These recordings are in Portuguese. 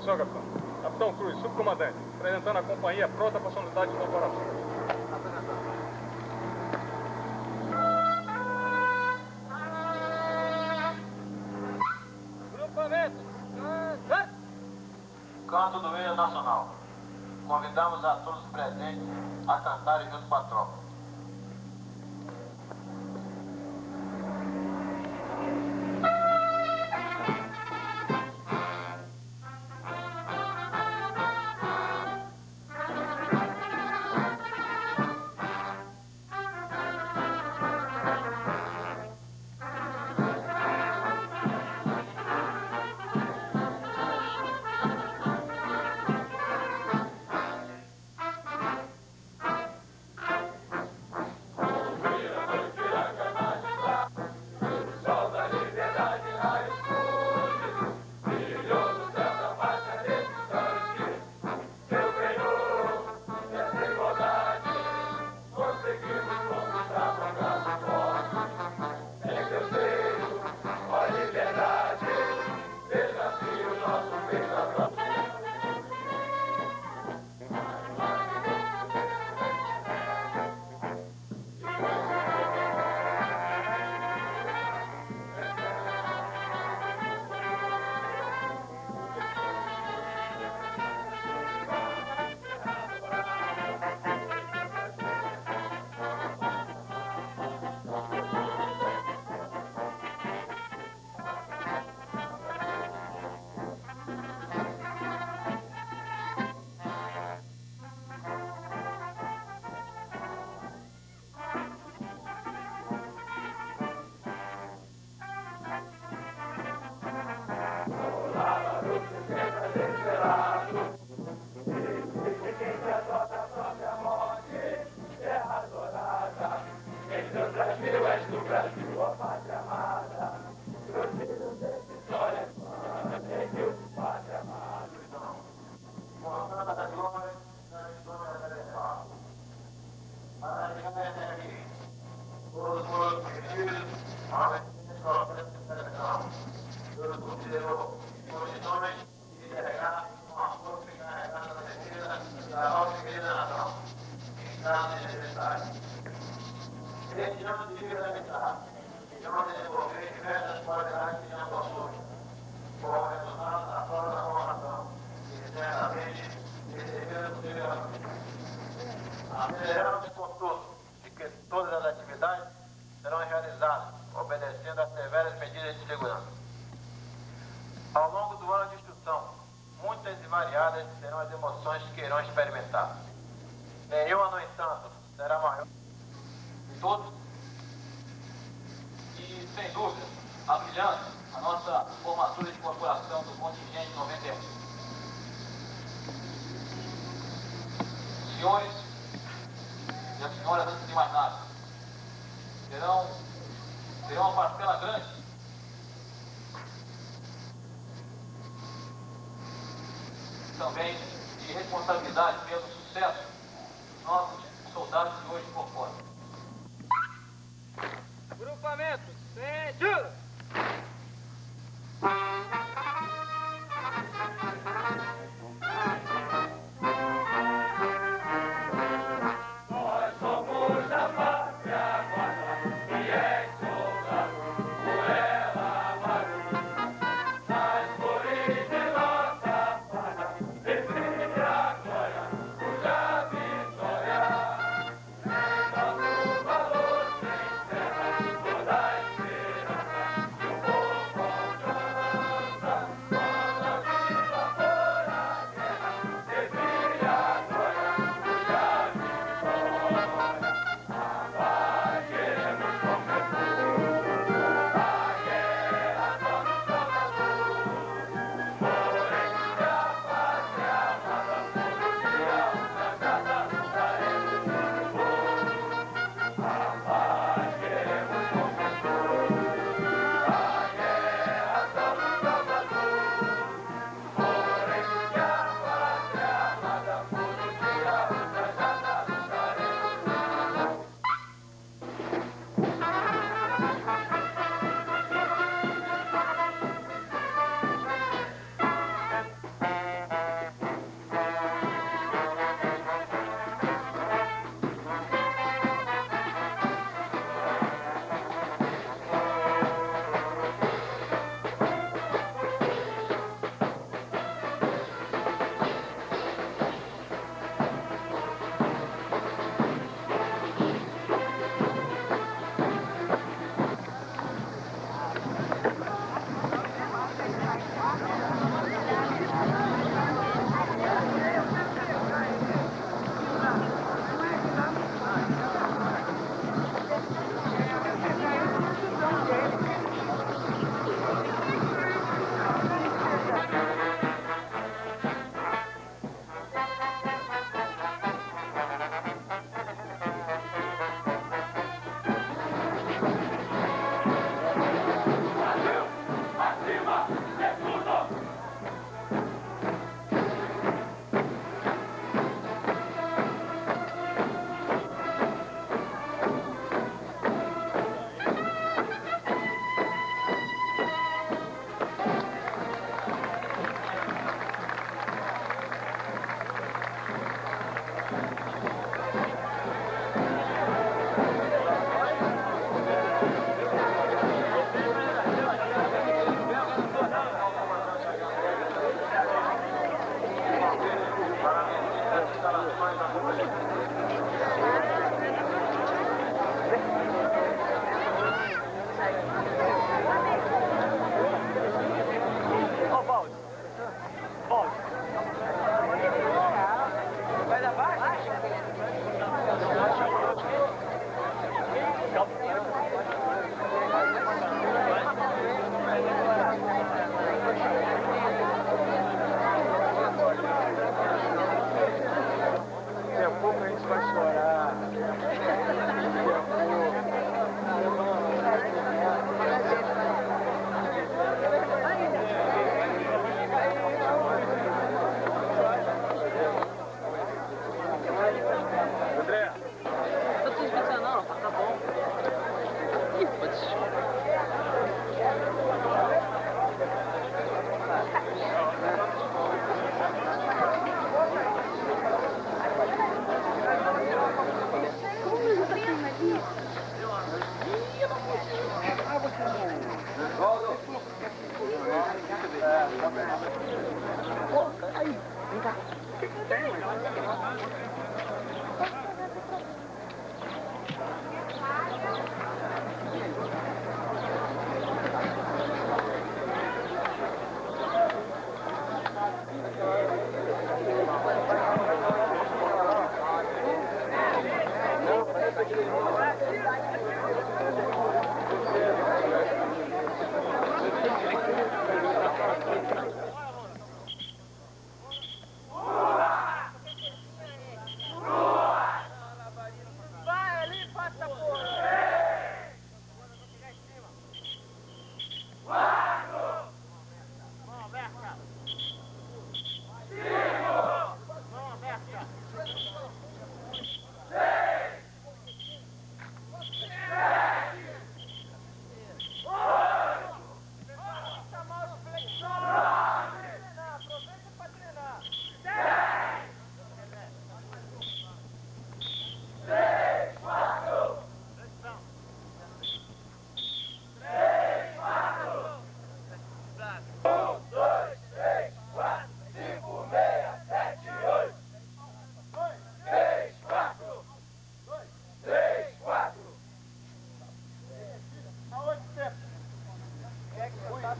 Atenção, capitão. Capitão Cruz, subcomandante. Apresentando a companhia pronta para sonoridade de operação. Grupamento. Canto do hino nacional. Convidamos a todos os presentes a cantarem junto com a tropa. Aceleramos com tudo de que todas as atividades serão realizadas obedecendo às severas medidas de segurança. Ao longo do ano de instrução, muitas e variadas serão as emoções que irão experimentar. Nenhuma, no entanto, será maior de todos. E, sem dúvida, a brilhante, a nossa formatura de corporação do contingente 91. Senhores e as senhoras, antes de mais nada, terão uma parcela grande também de responsabilidade pelo sucesso dos nossos soldados que hoje conformam. Grupamento. Centro.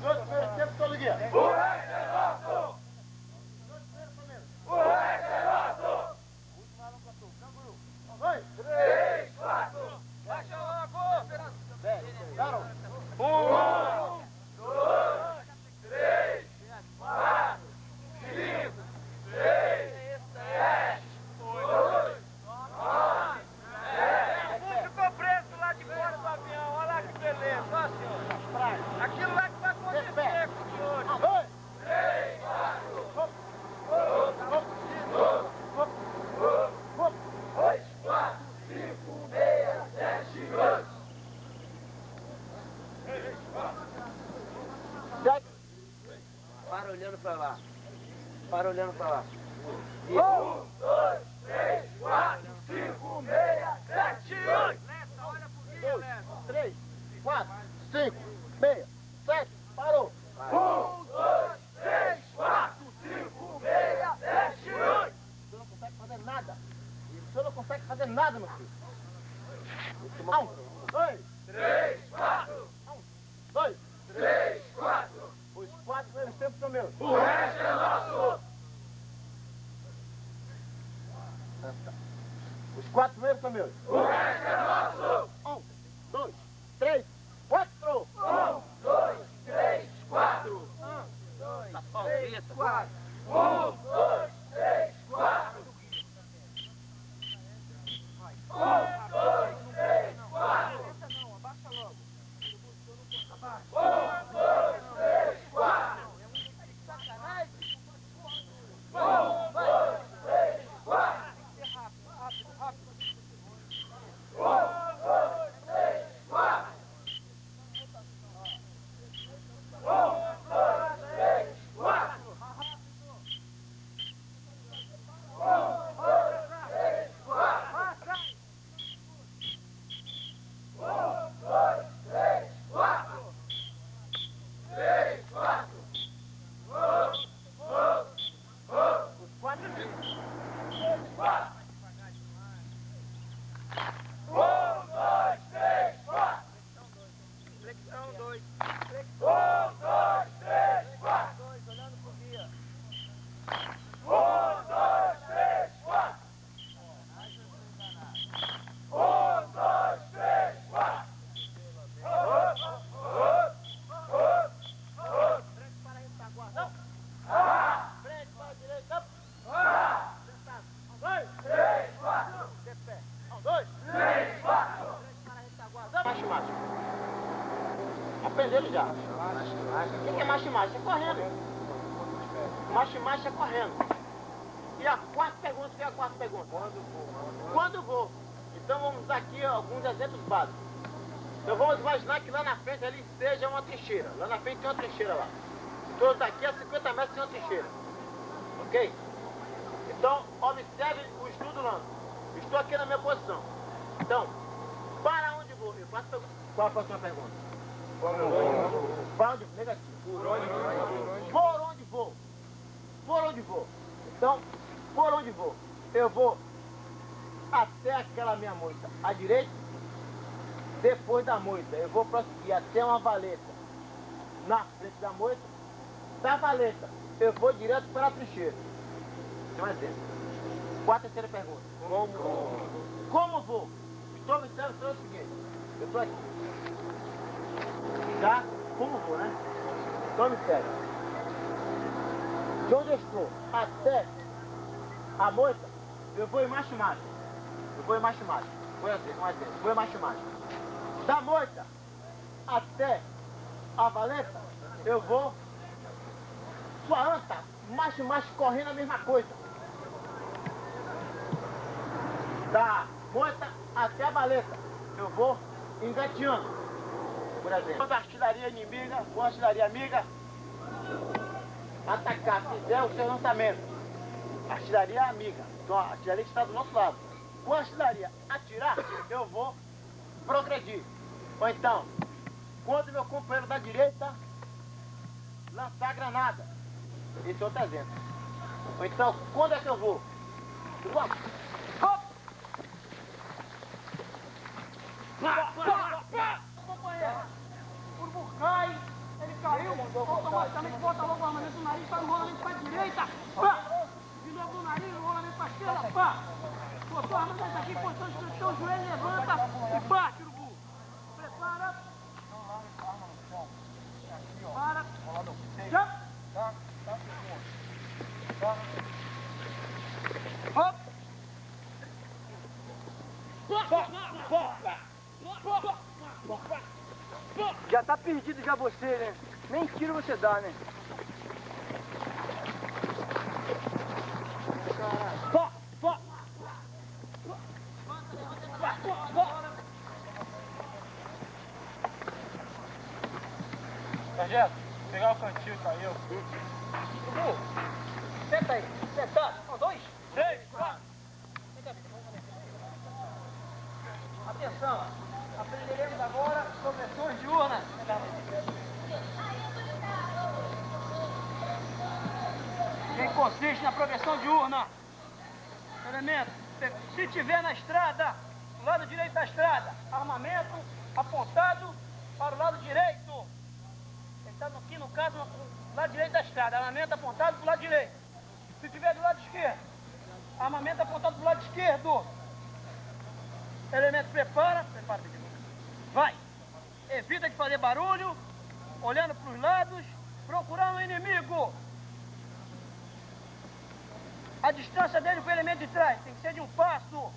dois primeiros tempos, todo guia. O resto é nosso! Dois primeiros primeiros. O resto é nosso! Último Alão Catu. Canguru. 1, 2, 3, 4! Baixa logo, Fernando. 10, garoto. 1, 2, 3, 4, 5, 6, 7, 8, 9, 10. Ficou preso lá de fora do avião. Olha lá que beleza, ó, senhor. Aquilo lá que vai acontecer com o senhor. 1, 2, 3, 4, 2, 4, 5, 6, 7, 8. para olhando pra lá. Para olhando pra lá. 1, 2, 3, 4, 5, 6, 7, 8. Lessa, olha pro guia, 2, Lessa. 3, 4, 5, 6, 7, parou. 1, 2, 3, 4, 5, 6, 7, 8. Você não consegue fazer nada. Você não consegue fazer nada, meu filho. 1, 2, 3, 4, 2. 3, 4. Os 4 primeiros tempos são meus. O resto é nosso. Os 4 primeiros são meus. O resto é nosso. 1, 2, 3, 4. 1, 2, 3, 4. 3, 4. 1, 2, 3, 4. 1, 2, 3, 4. 1, 2, 3, 4. 1, 2, 3, 4. 1, 2, 3, 4. 1, 2, 3, 4. 1, 2, 3, 4. 1, 2, 3, 4. 3, 4. Os 4 primeiros. 4. 1, 2, 3, 4. Flexão 2. 1, 2, 3, 4. 2, olhando pro guia. 1, 2, 3, 4. 1, 2, 3, 4. Frente para a retaguarda. Frente para a direita. Sentado. 1, 2, 3, 4. de pé. 1, 2, 3, 4. frente para a retaguarda. Macho. Aprenderam já. O que é macho? É correndo. Macho é correndo. E a quarta pergunta, que é a quarta pergunta? Quando vou? Então vamos usar aqui alguns exemplos básicos. Então vamos imaginar que lá na frente ali seja uma trincheira. Lá na frente tem uma trincheira lá. Então daqui a 50 metros tem uma trincheira. Ok? Então observe o estudo lá. Estou aqui na minha posição. Então, para onde vou? Eu faço pergunta. Qual a próxima pergunta? Para onde vou? Negativo. Por onde vou? Por onde vou? Então, por onde vou? Eu vou até aquela minha moita à direita. Depois da moita, eu vou prosseguir até uma valeta na frente da moita. Da valeta, eu vou direto para a trincheira. Tem mais exemplo. Qual a terceira pergunta? Como vou? Estou observando o seguinte. Eu estou aqui. Tá? Como vou, né? Então observe. De onde eu estou até a moita, eu vou em macho. Eu vou em macho. Foi assim, um exemplo. Vou em macho. Da moita até a valeta, eu vou sua anta, macho, correndo a mesma coisa. Da moita até a valeta, eu vou engateando. Por exemplo, quando a artilharia inimiga ou a artilharia amiga atacar, fizer o seu lançamento, a artilharia amiga, então a artilharia que está do nosso lado. Quando a artilharia atirar, eu vou progredir. Ou então, quando meu companheiro da direita lançar a granada, esse é outro exemplo. Ou então, quando é que eu vou? Eu vou. Companheiro, o urubu cai, ele caiu, Automaticamente bota logo o armamento no nariz, faz um rolamento para a direita. Pá! De novo no nariz, um rolamento para a esquerda. Pá! Botou o armamento aqui, posição de extensão, o joelho levanta e bate, urubu. Prepara. Para. Já. Hop. Já tá perdido já você, né? Nem tiro você dá, né? Sargento, pegar o cantil, caiu. Senta aí, sentado. 1, 2, 3, 4. Atenção, aprenderemos agora progressões diurnas. Quem consiste na progressão diurna? Elemento, se tiver na estrada, do lado direito da estrada, armamento apontado para o lado direito. Ele está aqui no caso, do lado direito da estrada, armamento apontado para o lado direito. Se tiver do lado esquerdo, armamento apontado para o lado esquerdo. Elemento prepara, vai. Evita de fazer barulho, olhando para os lados, procurando o inimigo. A distância dele com o elemento de trás tem que ser de 1 passo.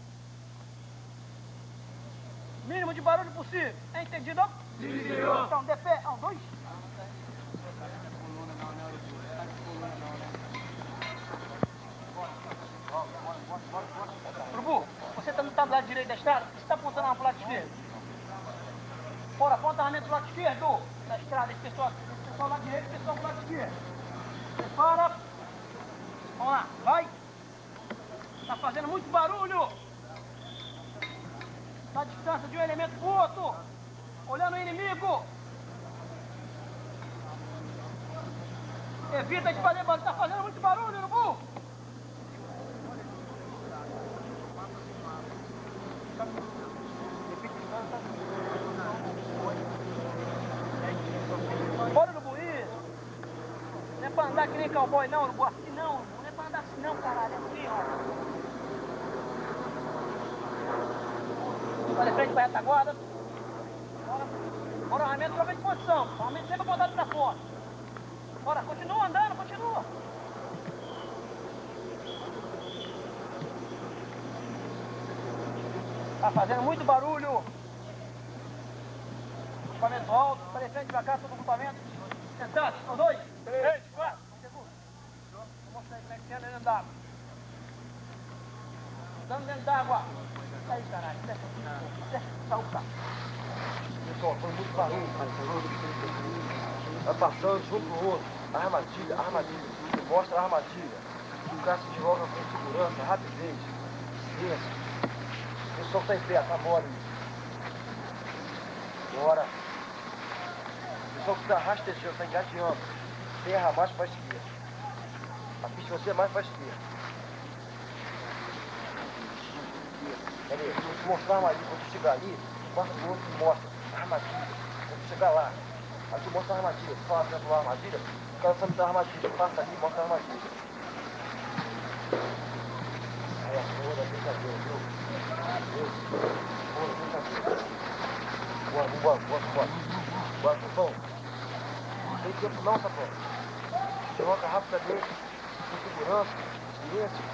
Mínimo de barulho possível. É entendido? Sim, senhor. Então, de pé. 1, 2. Urubu, você não está do lado direito da estrada? Você está apontando para o lado esquerdo. Bora, aponta a armamento do lado esquerdo da estrada. Esse pessoal do lado direito, esse pessoal do lado esquerdo. Prepara. Vamos lá, vai. Está fazendo muito barulho. Na distância de um elemento para o outro. Olhando o inimigo. Evita de fazer barulho. Está fazendo muito barulho, urubu. Bora, urubu, isso. Não é pra andar que nem cowboy, não, urubu. Assim não, urubu. Não é pra andar assim não, caralho. É assim, ó. Olha, frente pra retaguarda. Bora. Bora, armamento, troca de posição. O armamento sempre apontado pra fora. Bora, continua andando, continua. Tá fazendo muito barulho. Equipamento alto, para frente pra cá, todo o equipamento. Sentado, 1, 2, 3, 4. Vou mostrar aí como é que anda dentro d'água. Andando dentro d'água. Aí, caralho, desce o carro. Pessoal, foi muito barulho. Vai passando de um pro outro. Armadilha, armadilha. Mostra a armadilha. O cara se desenvolve com segurança, rapidez. Isso. O pessoal tá em pé, tá mole. Bora. O pessoal que tá rastejando, tá engateando. Terra mais pra esquerda. A pista você é mais pra esquerda. Pera aí, vou te mostrar a armadilha. Quando tu chegar ali, passa pro outro e mostra a armadilha. Quando tu chegar lá, aí tu mostra a armadilha. Tu fala pra a armadilha, o cara sabe da armadilha. Passa ali e mostra a armadilha. Aí a porra da brincadeira, viu? Porra, brincadeira. Bora. Bora, Sapão. Não tem tempo não, Sapão. Derroca rapidamente, com segurança, silêncio.